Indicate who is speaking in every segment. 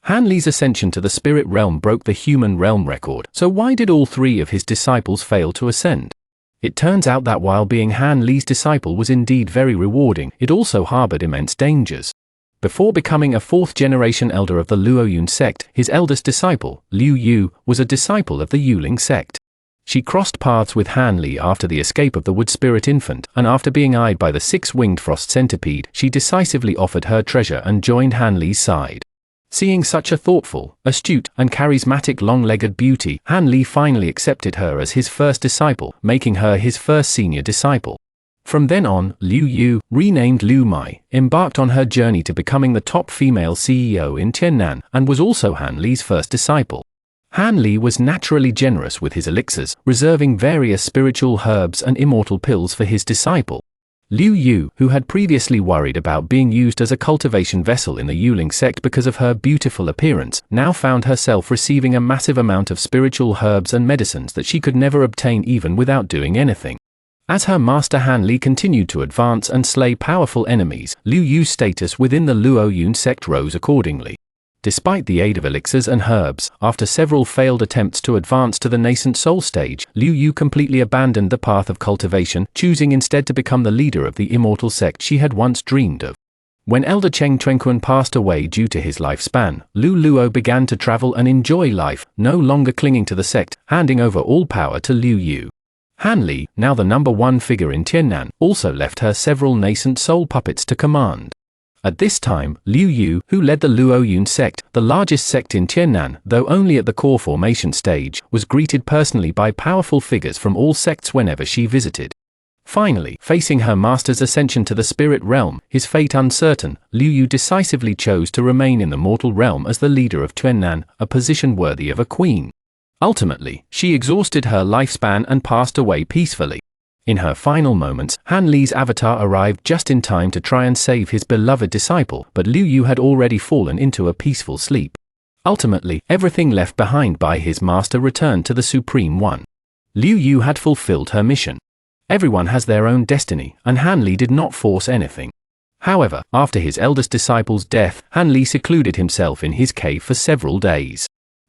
Speaker 1: Han Li's ascension to the spirit realm broke the human realm record, so why did all three of his disciples fail to ascend? It turns out that while being Han Li's disciple was indeed very rewarding, it also harbored immense dangers. Before becoming a fourth-generation elder of the Luoyun sect, his eldest disciple, Liu Yu, was a disciple of the Yuling sect. She crossed paths with Han Li after the escape of the wood spirit infant, and after being eyed by the six-winged frost centipede, she decisively offered her treasure and joined Han Li's side. Seeing such a thoughtful, astute, and charismatic long-legged beauty, Han Li finally accepted her as his first disciple, making her his first senior disciple. From then on, Liu Yu, renamed Liu Mai, embarked on her journey to becoming the top female CEO in Tiannan, and was also Han Li's first disciple. Han Li was naturally generous with his elixirs, reserving various spiritual herbs and immortal pills for his disciple. Liu Yu, who had previously worried about being used as a cultivation vessel in the Yuling sect because of her beautiful appearance, now found herself receiving a massive amount of spiritual herbs and medicines that she could never obtain even without doing anything. As her master Han Li continued to advance and slay powerful enemies, Liu Yu's status within the Luoyun sect rose accordingly. Despite the aid of elixirs and herbs, after several failed attempts to advance to the nascent soul stage, Liu Yu completely abandoned the path of cultivation, choosing instead to become the leader of the immortal sect she had once dreamed of. When Elder Cheng Chuanquan passed away due to his lifespan, Lu Luo began to travel and enjoy life, no longer clinging to the sect, handing over all power to Liu Yu. Han Li, now the #1 figure in Tiannan, also left her several nascent soul puppets to command. At this time, Liu Yu, who led the Luoyun sect, the largest sect in Tiannan, though only at the core formation stage, was greeted personally by powerful figures from all sects whenever she visited. Finally, facing her master's ascension to the spirit realm, his fate uncertain, Liu Yu decisively chose to remain in the mortal realm as the leader of Tiannan, a position worthy of a queen. Ultimately, she exhausted her lifespan and passed away peacefully. In her final moments, Han Li's avatar arrived just in time to try and save his beloved disciple, but Liu Yu had already fallen into a peaceful sleep. Ultimately, everything left behind by his master returned to the Supreme One. Liu Yu had fulfilled her mission. Everyone has their own destiny, and Han Li did not force anything. However, after his eldest disciple's death, Han Li secluded himself in his cave for several days.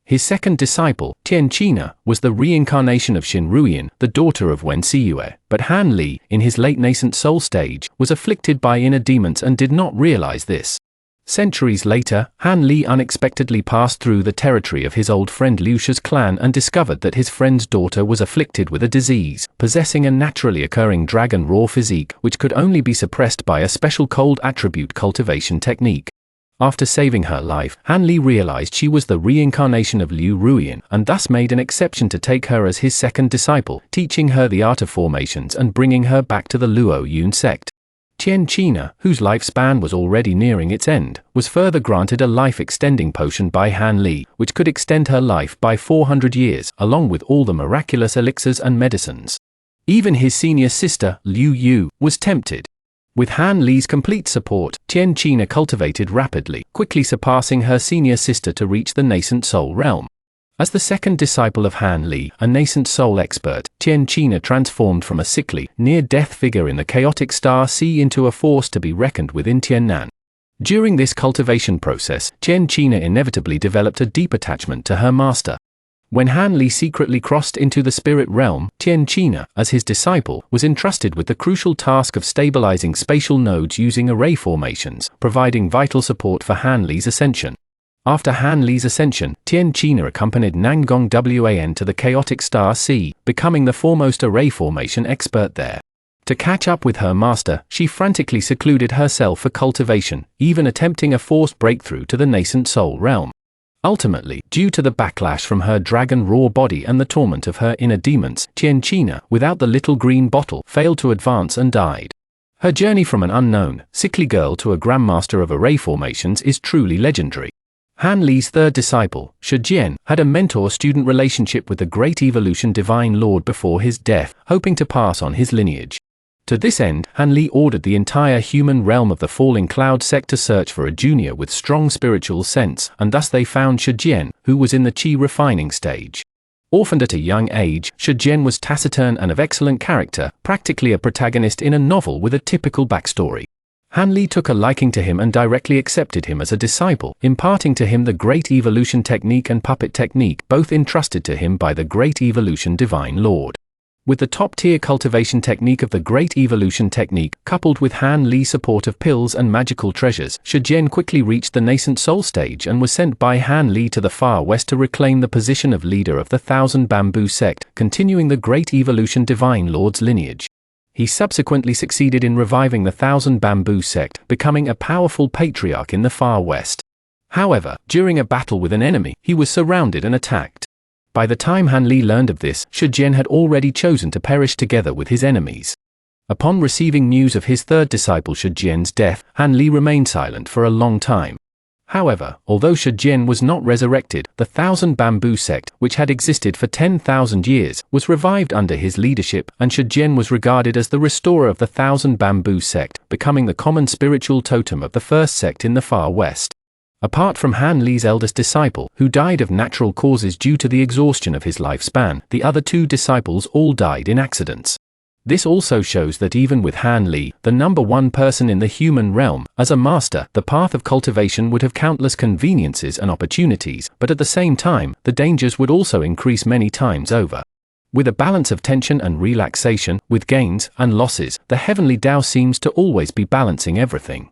Speaker 1: His second disciple, Tian Qina, was the reincarnation of Xin Ruian, the daughter of Wen Siyue, but Han Li, in his late nascent soul stage, was afflicted by inner demons and did not realize this. Centuries later, Han Li unexpectedly passed through the territory of his old friend Liu Shi's clan and discovered that his friend's daughter was afflicted with a disease, possessing a naturally occurring dragon raw physique which could only be suppressed by a special cold attribute cultivation technique. After saving her life, Han Li realized she was the reincarnation of Liu Ruian and thus made an exception to take her as his second disciple, teaching her the art of formations and bringing her back to the Luoyun sect. Tian Qina, whose lifespan was already nearing its end, was further granted a life-extending potion by Han Li, which could extend her life by 400 years, along with all the miraculous elixirs and medicines. Even his senior sister, Liu Yu, was tempted. With Han Li's complete support, Tian Qina cultivated rapidly, quickly surpassing her senior sister to reach the nascent soul realm. As the second disciple of Han Li, a nascent soul expert, Tian Qina transformed from a sickly, near-death figure in the chaotic star sea into a force to be reckoned with in Tiannan. During this cultivation process, Tian Qina inevitably developed a deep attachment to her master. When Han Li secretly crossed into the spirit realm, Tian Qina, as his disciple, was entrusted with the crucial task of stabilizing spatial nodes using array formations, providing vital support for Han Li's ascension. After Han Li's ascension, Tian Qina accompanied Nangong Wan to the chaotic star sea, becoming the foremost array formation expert there. To catch up with her master, she frantically secluded herself for cultivation, even attempting a forced breakthrough to the nascent soul realm. Ultimately, due to the backlash from her dragon raw body and the torment of her inner demons, Tian Qina, without the little green bottle, failed to advance and died. Her journey from an unknown, sickly girl to a grandmaster of array formations is truly legendary. Han Li's third disciple, Shi Jian, had a mentor-student relationship with the Great Evolution Divine Lord before his death, hoping to pass on his lineage. To this end, Han Li ordered the entire human realm of the Falling Cloud sect to search for a junior with strong spiritual sense, and thus they found Shi Jian, who was in the qi refining stage. Orphaned at a young age, Shi Jian was taciturn and of excellent character, practically a protagonist in a novel with a typical backstory. Han Li took a liking to him and directly accepted him as a disciple, imparting to him the Great Evolution Technique and Puppet Technique, both entrusted to him by the Great Evolution Divine Lord. With the top-tier cultivation technique of the Great Evolution Technique, coupled with Han Li's support of pills and magical treasures, Shi Jian quickly reached the nascent soul stage and was sent by Han Li to the far west to reclaim the position of leader of the Thousand Bamboo sect, continuing the Great Evolution Divine Lord's lineage. He subsequently succeeded in reviving the Thousand Bamboo sect, becoming a powerful patriarch in the far west. However, during a battle with an enemy, he was surrounded and attacked. By the time Han Li learned of this, Shi Jian had already chosen to perish together with his enemies. Upon receiving news of his third disciple Shi Jian's death, Han Li remained silent for a long time. However, although Shi Jian was not resurrected, the Thousand Bamboo sect, which had existed for 10,000 years, was revived under his leadership, and Shi Jian was regarded as the restorer of the Thousand Bamboo sect, becoming the common spiritual totem of the first sect in the far west. Apart from Han Li's eldest disciple, who died of natural causes due to the exhaustion of his lifespan, the other two disciples all died in accidents. This also shows that even with Han Li, the number one person in the human realm, as a master, the path of cultivation would have countless conveniences and opportunities, but at the same time, the dangers would also increase many times over. With a balance of tension and relaxation, with gains and losses, the heavenly Tao seems to always be balancing everything.